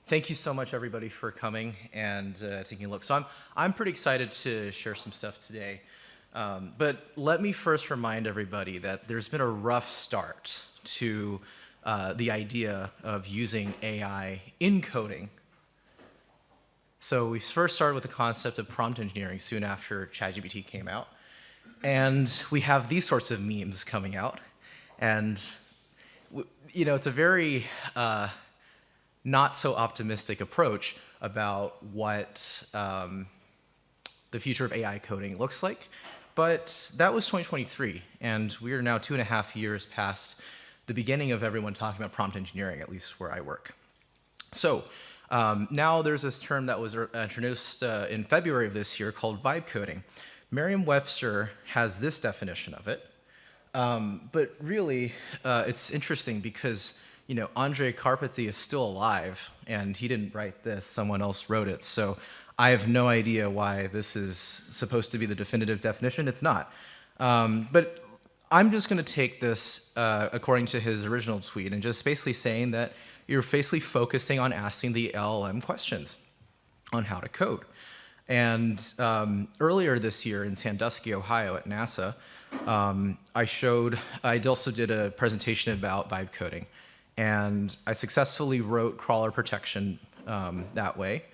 Thank you so much, everybody, for coming and taking a look. So I'm pretty excited to share some stuff today. But let me first remind everybody that there's been a rough start to the idea of using AI in coding. So we first started with the concept of prompt engineering soon after ChatGPT came out. And we have these sorts of memes coming out. And it's a very not so optimistic approach about what the future of AI coding looks like. But that was 2023, and we are now 2.5 years past the beginning of everyone talking about prompt engineering, at least where I work. So now there's this term that was introduced in February of this year called vibe coding. Merriam-Webster has this definition of it, but really it's interesting because Andrej Karpathy is still alive, and he didn't write this, someone else wrote it. So I have no idea why this is supposed to be the definitive definition. It's not. But I'm just going to take this according to his original tweet and just basically saying that you're basically focusing on asking the LLM questions on how to code. And earlier this year in Sandusky, Ohio at NASA, I also did a presentation about vibe coding. And I successfully wrote crawler protection that way.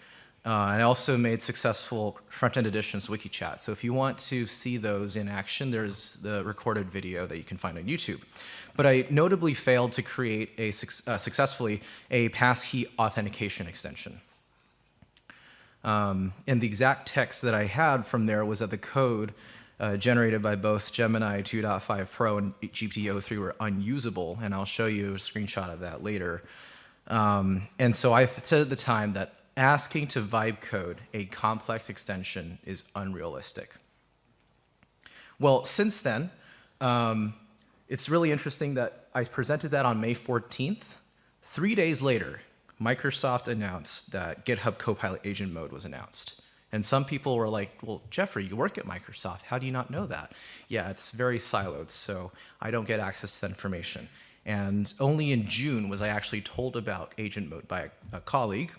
And I also made successful front-end additions to WikiChat. So if you want to see those in action, there's the recorded video that you can find on YouTube. But I notably failed to create successfully a passkey authentication extension. And the exact text that I had from there was that the code generated by both Gemini 2.5 Pro and GPT-03 were unusable, and I'll show you a screenshot of that later. And so I said at the time that asking to vibe code a complex extension is unrealistic. Well, since then, it's really interesting that I presented that on May 14th. 3 days later, Microsoft announced that GitHub Copilot agent mode was announced. And some people were like, well, Jeffrey, you work at Microsoft. How do you not know that? Yeah, it's very siloed, so I don't get access to that information. And only in June was I actually told about agent mode by a colleague.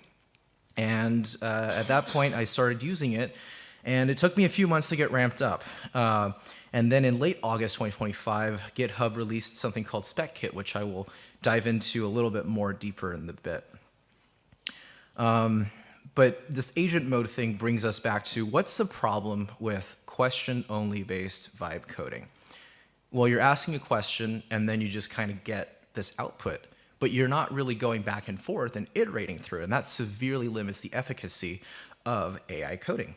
And at that point, I started using it. And it took me a few months to get ramped up. And then in late August 2025, GitHub released something called Spec Kit, which I will dive into a little bit more deeper in the bit. But this agent mode thing brings us back to what's the problem with question-only based vibe coding? Well, you're asking a question and then you just kind of get this output, but you're not really going back and forth and iterating through it, and that severely limits the efficacy of AI coding.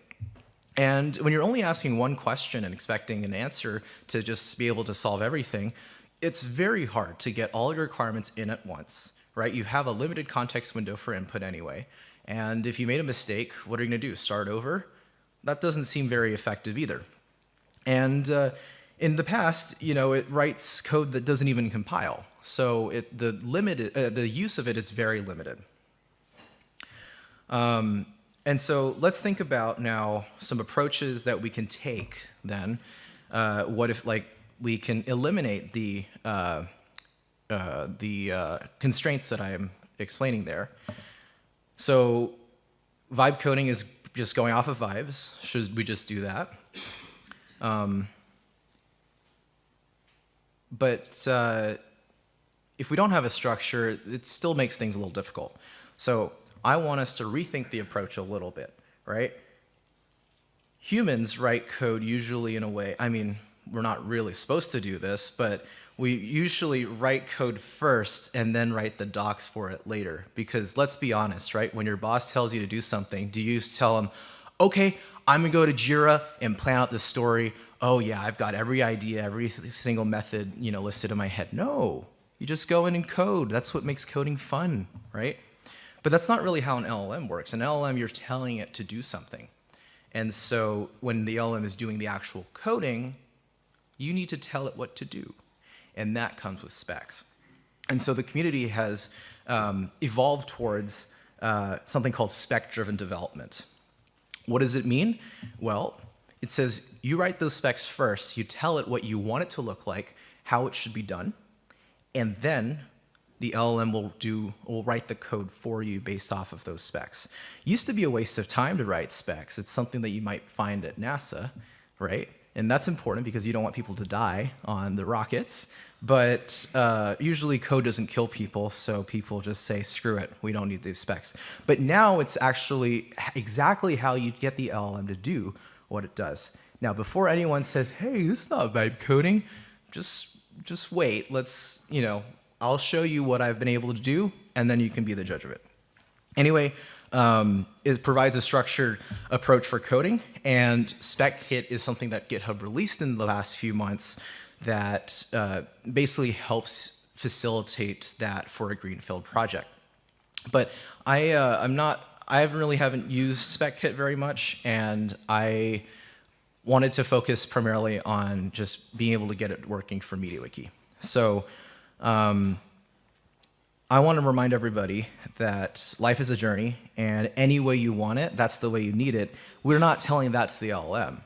And when you're only asking one question and expecting an answer to just be able to solve everything, it's very hard to get all your requirements in at once, right? You have a limited context window for input anyway. And if you made a mistake, what are you going to do? Start over? That doesn't seem very effective either. And in the past, it writes code that doesn't even compile. So the use of it is very limited. And so let's think about now some approaches that we can take then. What if we can eliminate the constraints that I am explaining there? So vibe coding is just going off of vibes. Should we just do that? But if we don't have a structure, it still makes things a little difficult. So I want us to rethink the approach a little bit, right? Humans write code usually in a way, we're not really supposed to do this, but we usually write code first and then write the docs for it later. Because let's be honest, right? When your boss tells you to do something, do you tell him, okay, I'm gonna go to Jira and plan out this story. Oh yeah, I've got every idea, every single method, listed in my head. No, you just go in and code. That's what makes coding fun, right? But that's not really how an LLM works. An LLM, you're telling it to do something. And so when the LLM is doing the actual coding, you need to tell it what to do. And that comes with specs. And so the community has evolved towards something called spec-driven development. What does it mean? Well, it says you write those specs first, you tell it what you want it to look like, how it should be done, and then the LLM will write the code for you based off of those specs. Used to be a waste of time to write specs. It's something that you might find at NASA, right? And that's important because you don't want people to die on the rockets. But usually code doesn't kill people, so people just say, screw it, we don't need these specs. But now it's actually exactly how you get the LLM to do what it does. Now, before anyone says, hey, this is not vibe coding, just wait. I'll show you what I've been able to do, and then you can be the judge of it. Anyway, it provides a structured approach for coding, and SpecKit is something that GitHub released in the last few months that basically helps facilitate that for a greenfield project. But I haven't used SpecKit very much, and I wanted to focus primarily on just being able to get it working for MediaWiki. So I want to remind everybody that life is a journey, and any way you want it, that's the way you need it. We're not telling that to the LLM,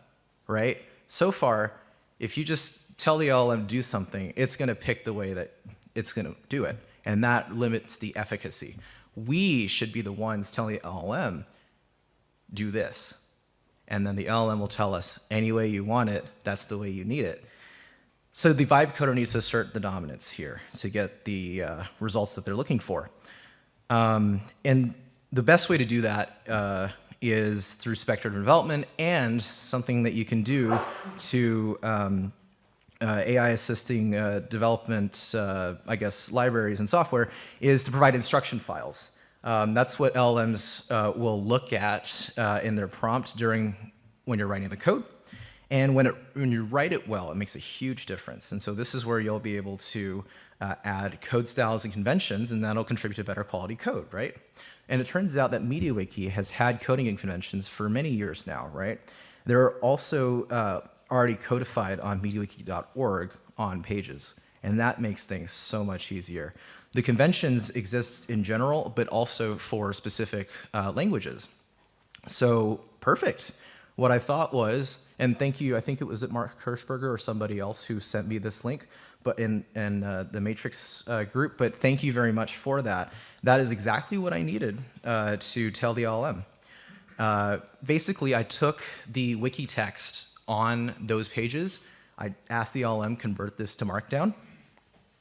right? So far, if you just tell the LLM to do something, it's going to pick the way that it's going to do it, and that limits the efficacy. We should be the ones telling the LLM, do this. And then the LLM will tell us, any way you want it, that's the way you need it. So the vibe coder needs to assert the dominance here to get the results that they're looking for. And the best way to do that is through spec-driven development, and something that you can do to AI assisting development, libraries and software, is to provide instruction files. That's what LLMs will look at in their prompt when you're writing the code. And when you write it well, it makes a huge difference. And so this is where you'll be able to add code styles and conventions, and that'll contribute to better quality code, right? And it turns out that MediaWiki has had coding and conventions for many years now, right? They're also already codified on MediaWiki.org on pages, and that makes things so much easier. The conventions exist in general, but also for specific languages. So perfect. What I thought was, and thank you, I think it was at Mark Kirschberger or somebody else who sent me this link, but in the Matrix group, but thank you very much for that. That is exactly what I needed to tell the LLM. Basically, I took the wiki text on those pages, I asked the LLM, convert this to Markdown,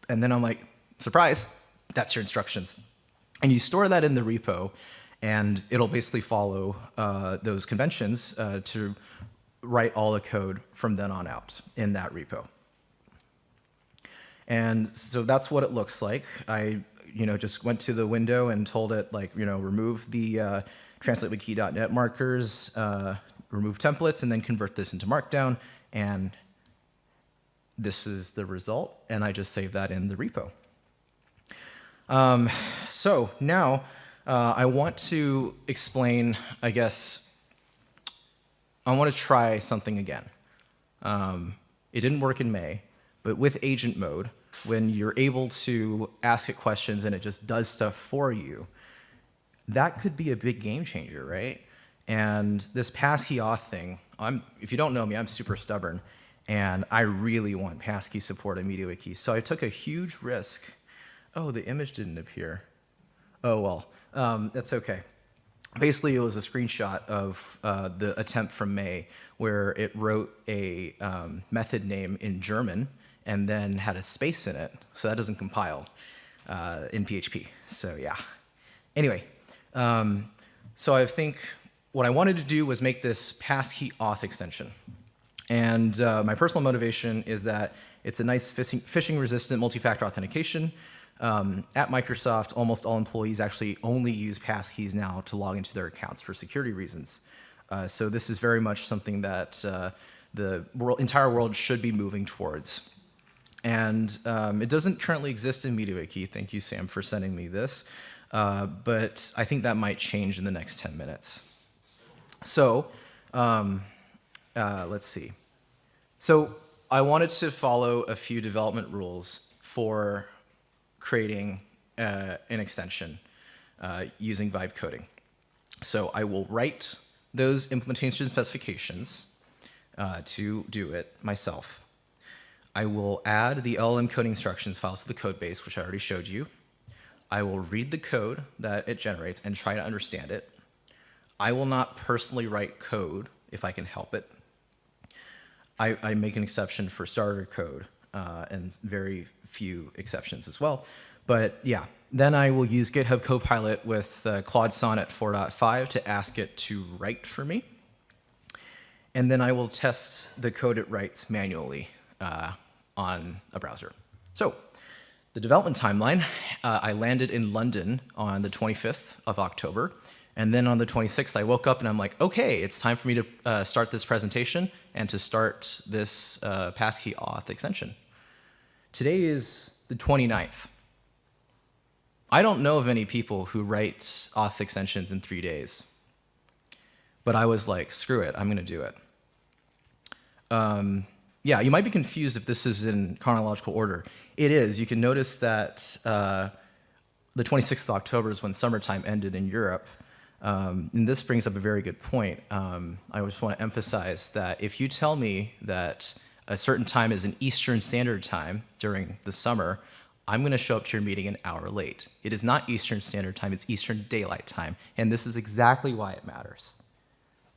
and then I'm like, surprise, that's your instructions. And you store that in the repo, and it'll basically follow those conventions to write all the code from then on out in that repo. And so that's what it looks like. I just went to the window and told it, remove the translatewiki.net markers, remove templates, and then convert this into Markdown. And this is the result, and I just saved that in the repo. So now I want to explain, I want to try something again. It didn't work in May, but with agent mode, when you're able to ask it questions and it just does stuff for you, that could be a big game changer, right? And this passkey auth thing, if you don't know me, I'm super stubborn, and I really want passkey support in MediaWiki. So I took a huge risk. Oh, the image didn't appear. Oh, well, that's okay. Basically, it was a screenshot of the attempt from May where it wrote a method name in German and then had a space in it, so that doesn't compile in PHP. So yeah. Anyway, so I think what I wanted to do was make this passkey auth extension. And my personal motivation is that it's a nice phishing-resistant multi-factor authentication. At Microsoft, almost all employees actually only use passkeys now to log into their accounts for security reasons. So this is very much something that the entire world should be moving towards. And it doesn't currently exist in MediaWiki. Thank you, Sam, for sending me this. But I think that might change in the next 10 minutes. So let's see. So I wanted to follow a few development rules for creating an extension using vibe coding. So I will write those implementation specifications to do it myself. I will add the LLM coding instructions files to the code base, which I already showed you. I will read the code that it generates and try to understand it. I will not personally write code if I can help it. I make an exception for starter code and very few exceptions as well. But yeah, then I will use GitHub Copilot with Claude Sonnet 4.5 to ask it to write for me. And then I will test the code it writes manually on a browser. So the development timeline, I landed in London on the 25th of October. And then on the 26th, I woke up and I'm like, okay, it's time for me to start this presentation and to start this passkey auth extension. Today is the 29th. I don't know of any people who write auth extensions in 3 days. But I was like, screw it, I'm going to do it. Yeah, you might be confused if this is in chronological order. It is. You can notice that the 26th of October is when summertime ended in Europe. And this brings up a very good point. I just want to emphasize that if you tell me that a certain time is an Eastern Standard Time during the summer, I'm going to show up to your meeting an hour late. It is not Eastern Standard Time, it's Eastern Daylight Time. And this is exactly why it matters.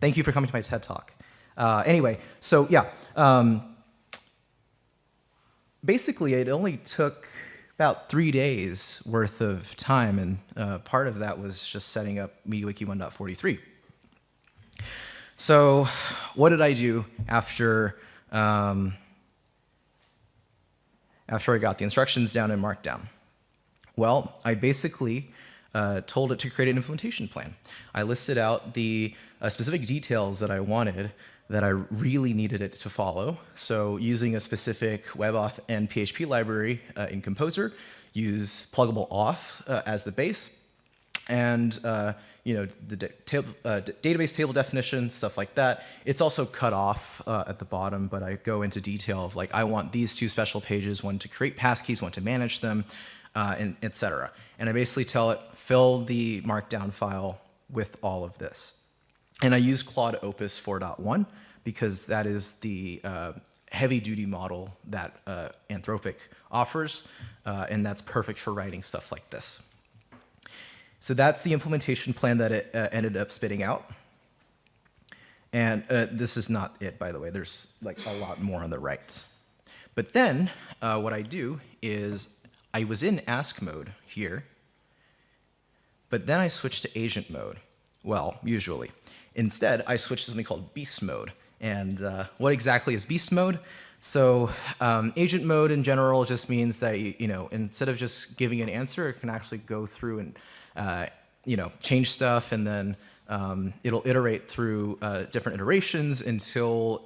Thank you for coming to my TED Talk. Anyway, so yeah. Basically, it only took about 3 days worth of time, and part of that was just setting up MediaWiki 1.43. So what did I do after I got the instructions down in Markdown? Well, I basically told it to create an implementation plan. I listed out the specific details that I wanted, that I really needed it to follow. So using a specific WebAuth and PHP library in Composer, use pluggable auth as the base, and the database table definition, stuff like that. It's also cut off at the bottom, but I go into detail of like, I want these two special pages, one to create passkeys, one to manage them, and et cetera. And I basically tell it, fill the Markdown file with all of this. And I use Claude Opus 4.1 because that is the heavy-duty model that Anthropic offers, and that's perfect for writing stuff like this. So that's the implementation plan that it ended up spitting out. And this is not it, by the way. There's like a lot more on the right. But then what I do is I was in ask mode here, but then I switched to agent mode. Well, usually. Instead, I switched to something called beast mode. And what exactly is beast mode? So agent mode in general just means that instead of just giving an answer, it can actually go through and change stuff, and then it'll iterate through different iterations until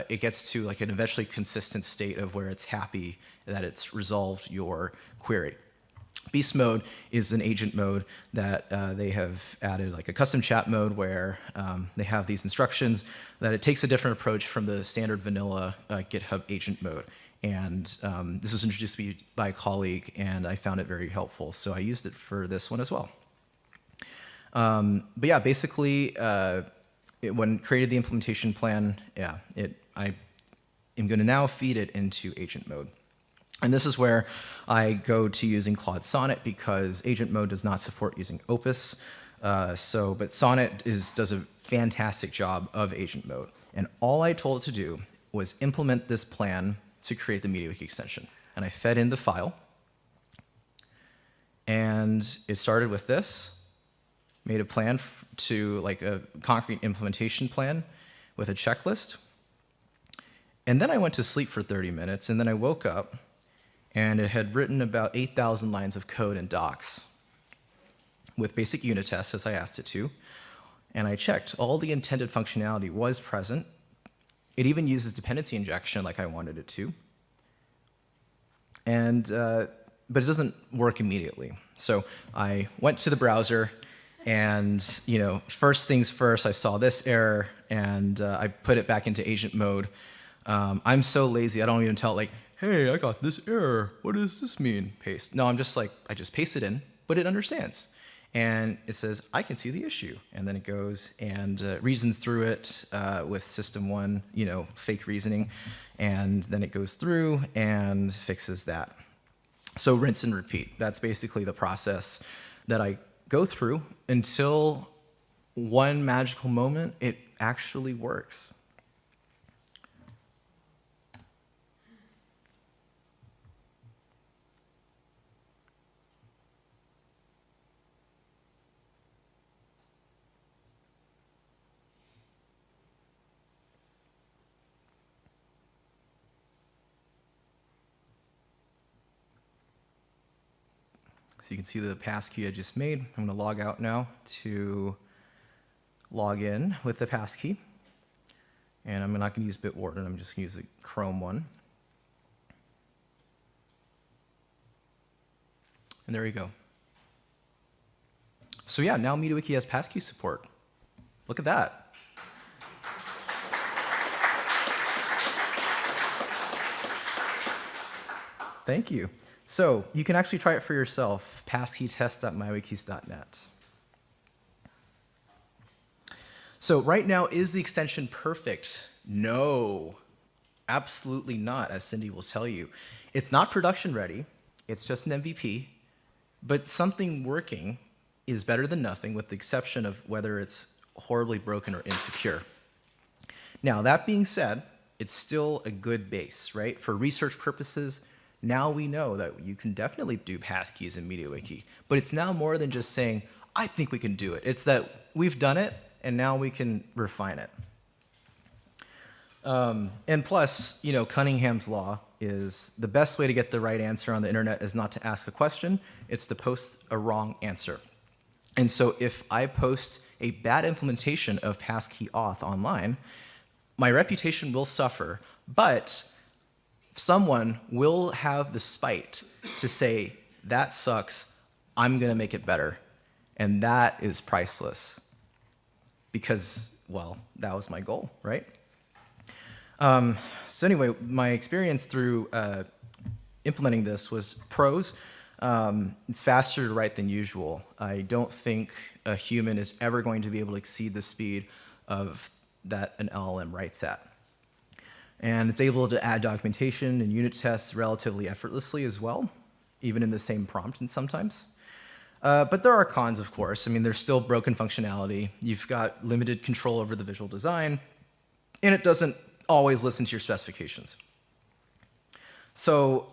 it gets to like an eventually consistent state of where it's happy that it's resolved your query. Beast mode is an agent mode that they have added like a custom chat mode where they have these instructions that it takes a different approach from the standard vanilla GitHub agent mode. And this was introduced to me by a colleague, and I found it very helpful. So I used it for this one as well. But yeah, basically, when created the implementation plan, I am going to now feed it into agent mode. And this is where I go to using Claude Sonnet because agent mode does not support using Opus. But Sonnet does a fantastic job of agent mode. And all I told it to do was implement this plan to create the MediaWiki extension. And I fed in the file. And it started with this, made a plan to like a concrete implementation plan with a checklist. And then I went to sleep for 30 minutes, and then I woke up, and it had written about 8,000 lines of code in docs with basic unit tests, as I asked it to. And I checked. All the intended functionality was present. It even uses dependency injection like I wanted it to. But it doesn't work immediately. So I went to the browser, and first things first, I saw this error, and I put it back into agent mode. I'm so lazy, I don't even tell it like, hey, I got this error. What does this mean? Paste. No, I'm just like, I just paste it in, but it understands. And it says, I can see the issue. And then it goes and reasons through it with system one, fake reasoning. And then it goes through and fixes that. So rinse and repeat. That's basically the process that I go through until one magical moment it actually works. So you can see the passkey I just made. I'm going to log out now to log in with the passkey. And I'm not going to use Bitwarden, I'm just going to use the Chrome one. And there you go. So yeah, now MediaWiki has passkey support. Look at that. Thank you. So you can actually try it for yourself, passkeytest.mywikis.net. So right now, is the extension perfect? No, absolutely not, as Cindy will tell you. It's not production ready, it's just an MVP, but something working is better than nothing with the exception of whether it's horribly broken or insecure. Now, that being said, it's still a good base, right? For research purposes, now we know that you can definitely do passkeys in MediaWiki, but it's now more than just saying, I think we can do it. It's that we've done it, and now we can refine it. And plus, you know, Cunningham's law is the best way to get the right answer on the internet is not to ask a question, it's to post a wrong answer. And so if I post a bad implementation of passkey auth online, my reputation will suffer, but someone will have the spite to say, that sucks, I'm gonna make it better. And that is priceless. Because, well, that was my goal, right? So anyway, my experience through implementing this was pros. It's faster to write than usual. I don't think a human is ever going to be able to exceed the speed of that an LLM writes at. And it's able to add documentation and unit tests relatively effortlessly as well, even in the same prompt and sometimes. But there are cons, of course. I mean, there's still broken functionality. You've got limited control over the visual design, and it doesn't always listen to your specifications. So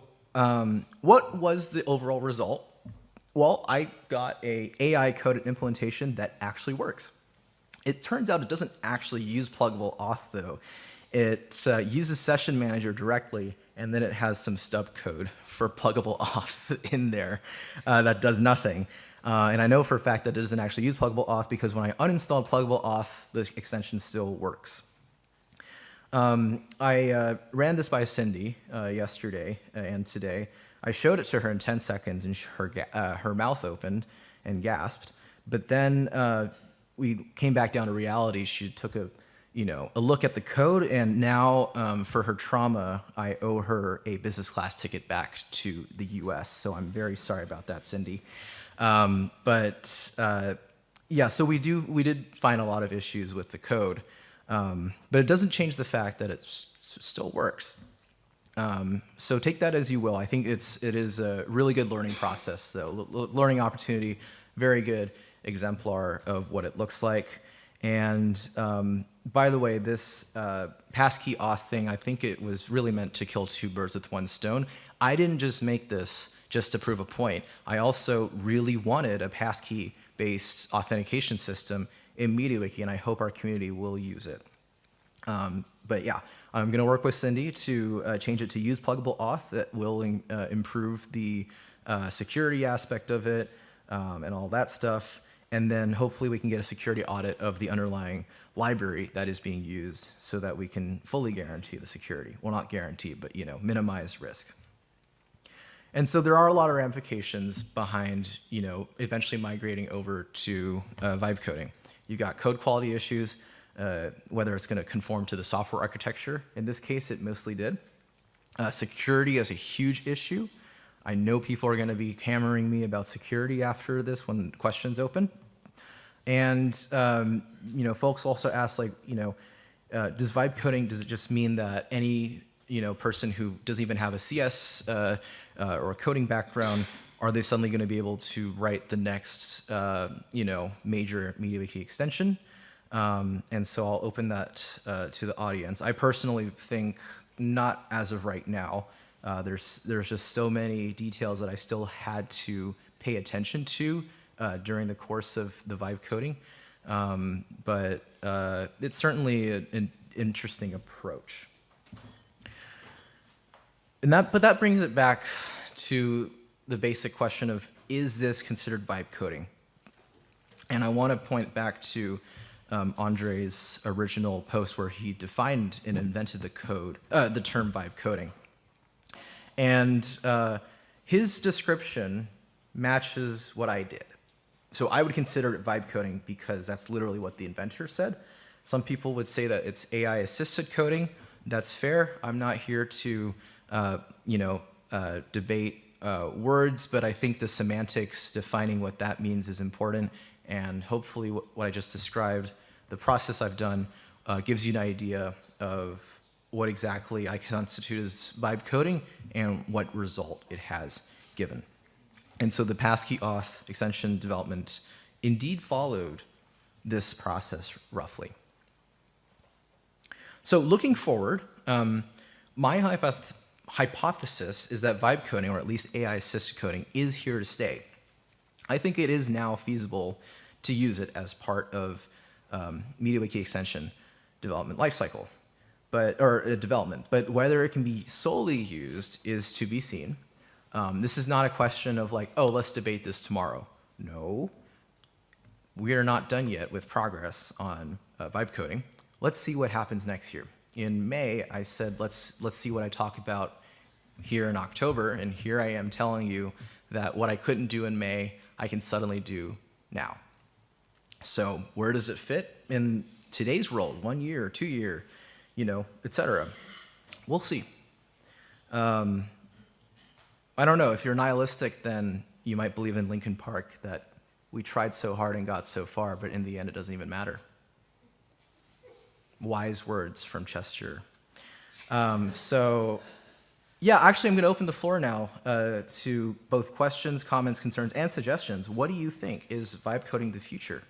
what was the overall result? Well, I got a AI-coded implementation that actually works. It turns out it doesn't actually use pluggable auth, though. It uses Session Manager directly, and then it has some stub code for pluggable auth in there that does nothing. And I know for a fact that it doesn't actually use pluggable auth because when I uninstalled pluggable auth, the extension still works. I ran this by Cindy yesterday and today. I showed it to her in 10 seconds, and her mouth opened and gasped. But then we came back down to reality. She took a look at the code, and now for her trauma, I owe her a business class ticket back to the US. So I'm very sorry about that, Cindy. Yeah, so we did find a lot of issues with the code, but it doesn't change the fact that it still works. So take that as you will. I think it is a really good learning process, though. Learning opportunity, very good exemplar of what it looks like. And by the way, this passkey auth thing, I think it was really meant to kill two birds with one stone. I didn't just make this just to prove a point. I also really wanted a passkey-based authentication system in MediaWiki, and I hope our community will use it. But yeah, I'm going to work with Cindy to change it to use pluggable auth that will improve the security aspect of it and all that stuff. And then hopefully we can get a security audit of the underlying library that is being used so that we can fully guarantee the security. Well, not guarantee, but minimize risk. And so there are a lot of ramifications behind eventually migrating over to vibe coding. You've got code quality issues, whether it's going to conform to the software architecture. In this case, it mostly did. Security is a huge issue. I know people are going to be hammering me about security after this when questions open. And folks also ask, does vibe coding, does it just mean that any person who doesn't even have a CS or a coding background, are they suddenly going to be able to write the next, major MediaWiki extension? And so I'll open that to the audience. I personally think not as of right now. There's just so many details that I still had to pay attention to during the course of the vibe coding. But it's certainly an interesting approach. But that brings it back to the basic question of, is this considered vibe coding? And I want to point back to Andre's original post where he defined and invented the term vibe coding. And his description matches what I did. So I would consider it vibe coding because that's literally what the inventor said. Some people would say that it's AI-assisted coding. That's fair. I'm not here to debate words, but I think the semantics defining what that means is important. And hopefully what I just described, the process I've done, gives you an idea of what exactly I constitute as vibe coding and what result it has given. And so the passkey auth extension development indeed followed this process roughly. So looking forward, my hypothesis is that vibe coding, or at least AI-assisted coding, is here to stay. I think it is now feasible to use it as part of MediaWiki extension development lifecycle, development. But whether it can be solely used is to be seen. This is not a question of like, oh, let's debate this tomorrow. No, we are not done yet with progress on vibe coding. Let's see what happens next year. In May, I said, let's see what I talk about here in October, and here I am telling you that what I couldn't do in May, I can suddenly do now. So where does it fit in today's world? 1 year, 2 year, etc. We'll see. I don't know. If you're nihilistic, then you might believe in Linkin Park that we tried so hard and got so far, but in the end, it doesn't even matter. Wise words from Chester. Yeah, actually, I'm going to open the floor now to both questions, comments, concerns, and suggestions. What do you think? Is vibe coding the future?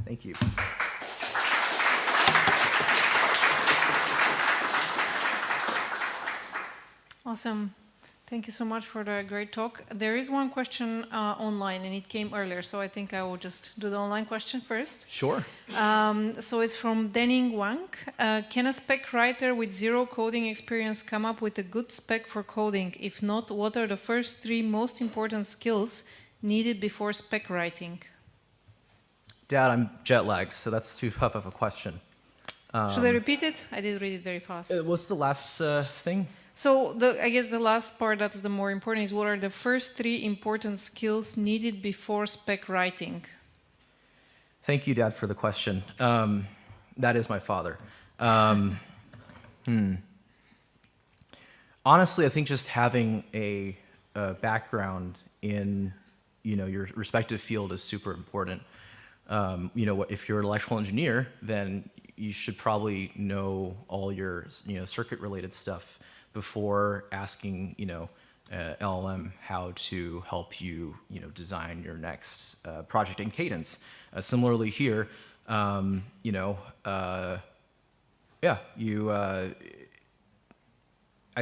Thank you. Awesome. Thank you so much for the great talk. There is one question online, and it came earlier, so I think I will just do the online question first. Sure. So it's from Wang. Can a spec writer with zero coding experience come up with a good spec for coding? If not, what are the first 3 most important skills needed before spec writing? Dad, I'm jet lagged, so that's too tough of a question. Should I repeat it? I did read it very fast. What's the last thing? So I guess the last part that's the more important is, what are the first 3 important skills needed before spec writing? Thank you, Dad, for the question. That is my father. Honestly, I think just having a background in your respective field is super important. If you're an electrical engineer, then you should probably know all your circuit-related stuff before asking LLM how to help you design your next project in Cadence. Similarly here, I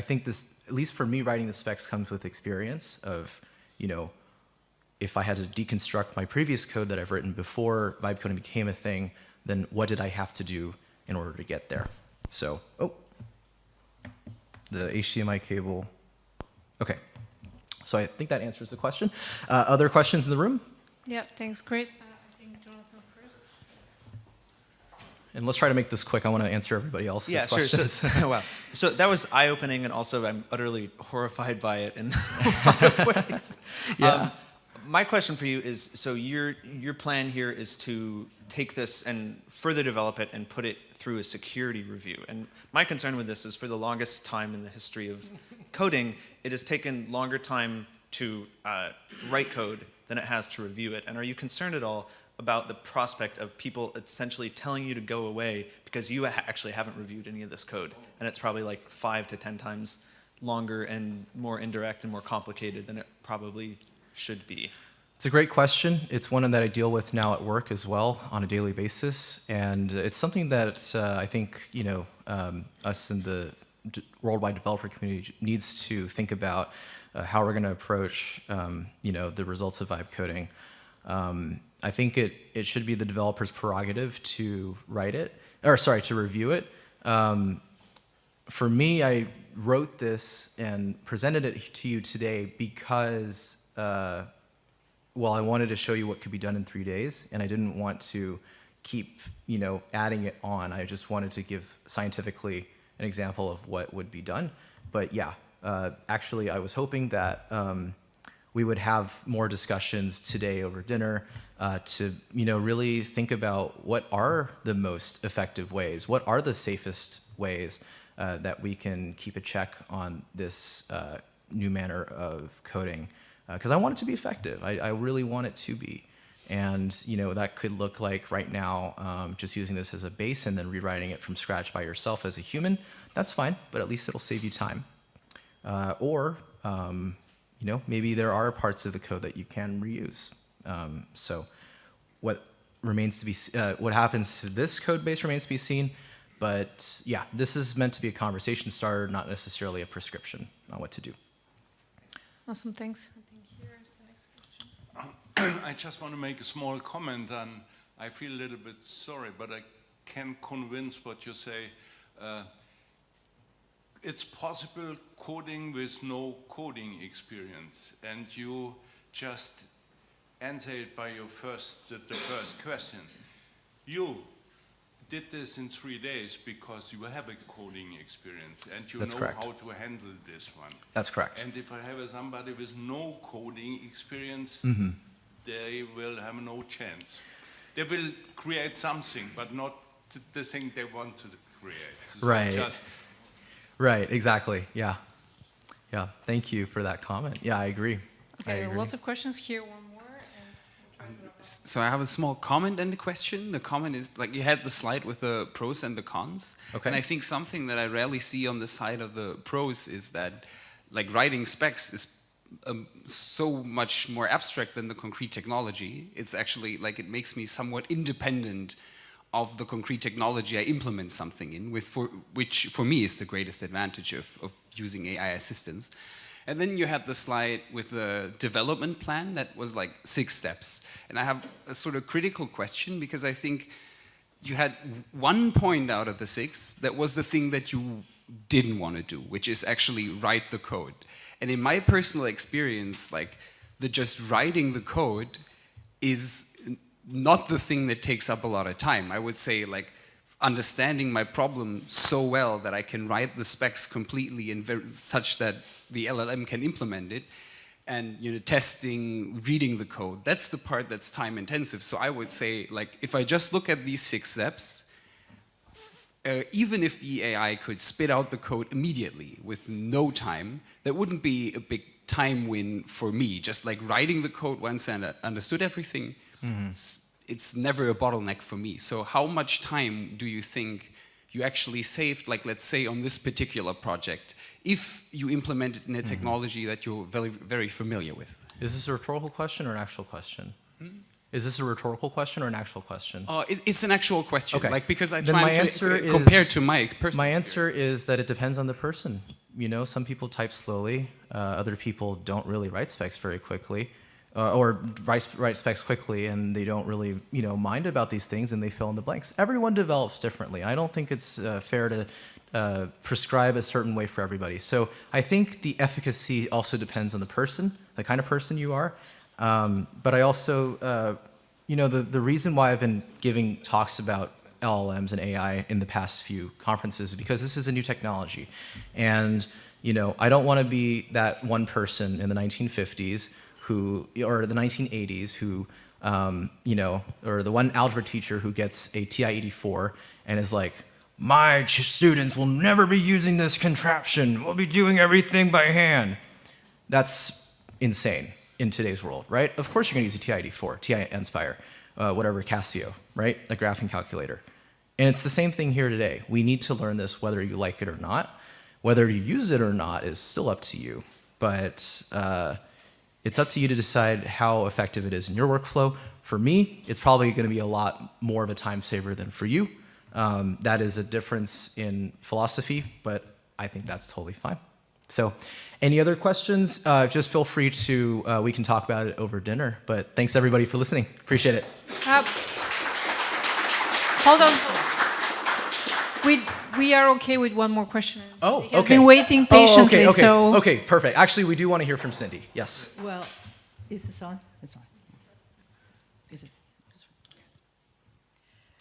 think this, at least for me, writing the specs comes with experience of if I had to deconstruct my previous code that I've written before vibe coding became a thing, then what did I have to do in order to get there? So, the HDMI cable. Okay, so I think that answers the question. Other questions in the room? Yeah, thanks, great. I think Jonathan first. And let's try to make this quick. I want to answer everybody else's questions. Sure. Wow. So that was eye-opening, and also I'm utterly horrified by it in a lot of ways. Yeah. My question for you is, so your plan here is to take this and further develop it and put it through a security review. And my concern with this is, for the longest time in the history of coding, it has taken longer time to write code than it has to review it. And are you concerned at all about the prospect of people essentially telling you to go away because you actually haven't reviewed any of this code, and it's probably like 5 to 10 times longer and more indirect and more complicated than it probably should be? It's a great question. It's one that I deal with now at work as well on a daily basis, and it's something that I think us in the worldwide developer community needs to think about how we're going to approach the results of vibe coding. I think it should be the developer's prerogative to to review it. For me, I wrote this and presented it to you today because I wanted to show you what could be done in 3 days, and I didn't want to keep, adding it on. I just wanted to give scientifically an example of what would be done. But yeah, actually, I was hoping that we would have more discussions today over dinner to, really think about what are the most effective ways, what are the safest ways that we can keep a check on this new manner of coding. Because I want it to be effective. I really want it to be. And that could look like right now just using this as a base and then rewriting it from scratch by yourself as a human. That's fine, but at least it'll save you time. Or maybe there are parts of the code that you can reuse. So what remains to be what happens to this code base remains to be seen. But yeah, this is meant to be a conversation starter, not necessarily a prescription on what to do. Awesome, thanks. I think here is the next question. I just want to make a small comment, and I feel a little bit sorry, but I can convince what you say. It's possible coding with no coding experience, and you just answer it by your the first question. You did this in 3 days because you have a coding experience and you That's know correct. how to handle this one. That's correct. And if I have somebody with no coding experience, they will have no chance. They will create something, but not the thing they want to create. So Right. Right, exactly. Yeah. Yeah. Thank you for that comment. Yeah, I agree. Okay, lots of questions here. One more. So I have a small comment and a question. The comment is, like, you had the slide with the pros and the cons. Okay. And I think something that I rarely see on the side of the pros is that, like, writing specs is so much more abstract than the concrete technology. It's actually, like, it makes me somewhat independent of the concrete technology I implement something in, which for me is the greatest advantage of using AI assistance. And then you had the slide with the development plan that was like 6 steps. And I have a sort of critical question, because I think you had 1 point out of the 6 that was the thing that you didn't want to do, which is actually write the code. And in my personal experience, like, the just writing the code is not the thing that takes up a lot of time. I would say, like, understanding my problem so well that I can write the specs completely and such that the LLM can implement it, and testing, reading the code, that's the part that's time intensive. So I would say, like, if I just look at these 6 steps, even if the AI could spit out the code immediately with no time, that wouldn't be a big time win for me. Just like writing the code once and understood everything, it's never a bottleneck for me. So how much time do you think you actually saved, like, let's say on this particular project, if you implement it in a technology that you're very, very familiar with? Is this a rhetorical question or an actual question? Is this a rhetorical question or an actual question? It's an actual question, Okay. like, because I Then try my to answer is- compare to my personal My answer experience. is that it depends on the person. Some people type slowly. Other people don't really write specs very quickly, or write specs quickly, and they don't really, mind about these things, and they fill in the blanks. Everyone develops differently. I don't think it's fair to prescribe a certain way for everybody. So I think the efficacy also depends on the person, the kind of person you are. But I also, the reason why I've been giving talks about LLMs and AI in the past few conferences is because this is a new technology. And, I don't want to be that one person in the 1950s or the 1980s who, or the one algebra teacher who gets a TI-84 and is like, my students will never be using this contraption. We'll be doing everything by hand. That's insane in today's world, right? Of course you're going to use a TI-84, TI-Nspire, whatever, Casio, right? A graphing calculator. And it's the same thing here today. We need to learn this whether you like it or not. Whether you use it or not is still up to you, but it's up to you to decide how effective it is in your workflow. For me, it's probably going to be a lot more of a time saver than for you. That is a difference in philosophy, but I think that's totally fine. So any other questions, just feel free to, we can talk about it over dinner, but thanks everybody for listening. Appreciate it. Hold on. We are okay with one more question. Oh, He has okay. been waiting patiently, Okay, perfect. Actually, we do want to hear from Cindy. Yes. Well, is this on? It's on. Is it?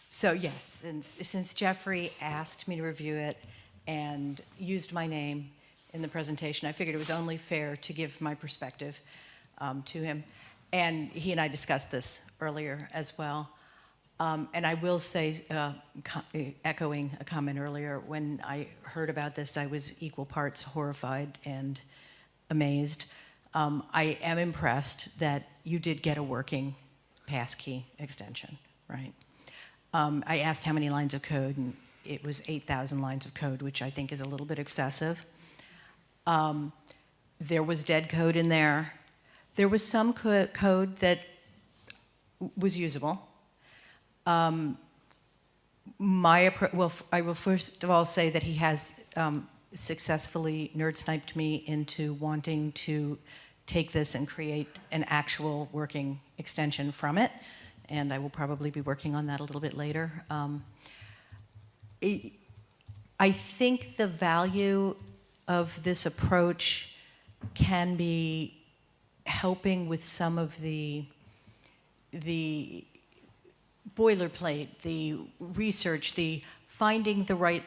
So yes, since Jeffrey asked me to review it and used my name in the presentation, I figured it was only fair to give my perspective to him. And he and I discussed this earlier as well. And I will say, echoing a comment earlier, when I heard about this, I was equal parts horrified and amazed. I am impressed that you did get a working passkey extension, right? I asked how many lines of code, and it was 8,000 lines of code, which I think is a little bit excessive. There was dead code in there. There was some code that was usable. I will first of all say that he has successfully nerd-sniped me into wanting to take this and create an actual working extension from it, and I will probably be working on that a little bit later. I think the value of this approach can be helping with some of the boilerplate, the research, the finding the right,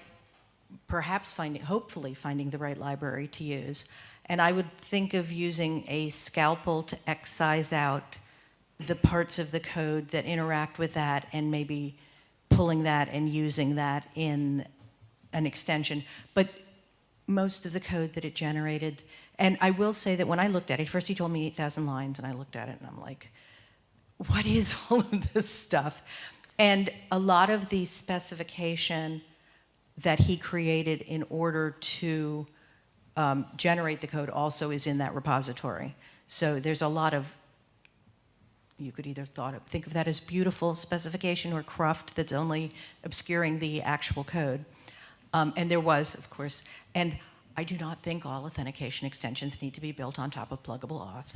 hopefully finding the right library to use. And I would think of using a scalpel to excise out the parts of the code that interact with that and maybe pulling that and using that in an extension. But most of the code that it generated, and I will say that when I looked at it, first he told me 8,000 lines, and I looked at it and I'm like, what is all of this stuff? And a lot of the specification that he created in order to generate the code also is in that repository. So there's a lot of, you could either think of that as beautiful specification or cruft that's only obscuring the actual code. And there was, of course, and I do not think all authentication extensions need to be built on top of pluggable auth.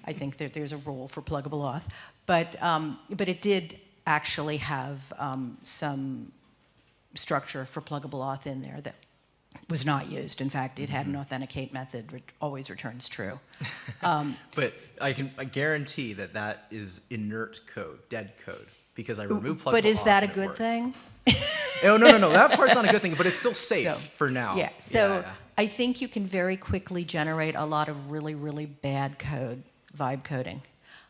I think that there's a role for pluggable auth, but it did actually have some structure for pluggable auth in there that was not used. In fact, it had an authenticate method which always returns true. But I guarantee that is inert code, dead code, because I removed pluggable auth. But is that a and it good works. thing? Oh, no, that part's not a good thing, but it's still safe So, for now. Yeah, so Yeah. I think you can very quickly generate a lot of really, really bad code, vibe coding.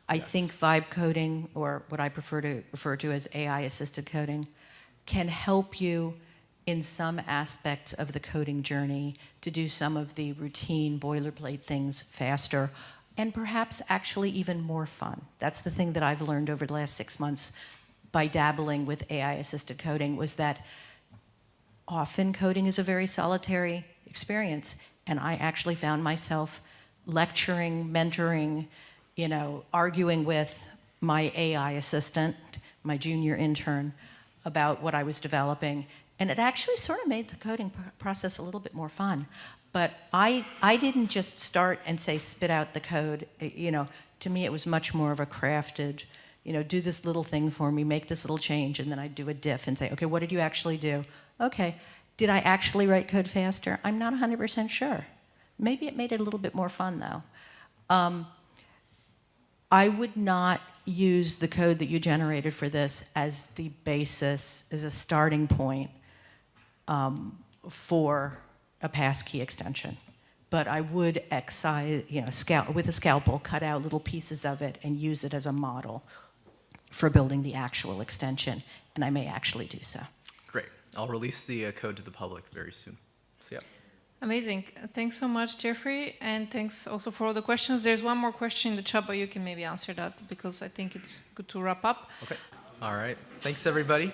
I think vibe coding, or what I prefer to refer to as AI-assisted coding, can help you in some aspects of the coding journey to do some of the routine boilerplate things faster and perhaps actually even more fun. That's the thing that I've learned over the last 6 months by dabbling with AI-assisted coding, was that often coding is a very solitary experience, and I actually found myself lecturing, mentoring, arguing with my AI assistant, my junior intern, about what I was developing, and it actually sort of made the coding process a little bit more fun. But I didn't just start and say, spit out the code. To me it was much more of a crafted, do this little thing for me, make this little change, and then I'd do a diff and say, okay, what did you actually do? Okay, did I actually write code faster? I'm not 100% sure. Maybe it made it a little bit more fun, though. I would not use the code that you generated for this as the basis, as a starting point for a passkey extension. But I would excise, with a scalpel, cut out little pieces of it and use it as a model for building the actual extension, and I may actually do so. Great. I'll release the code to the public very soon. So, yeah. Amazing. Thanks so much, Jeffrey, and thanks also for all the questions. There's one more question in the chat, but you can maybe answer that because I think it's good to wrap up. Okay. All right. Thanks, everybody.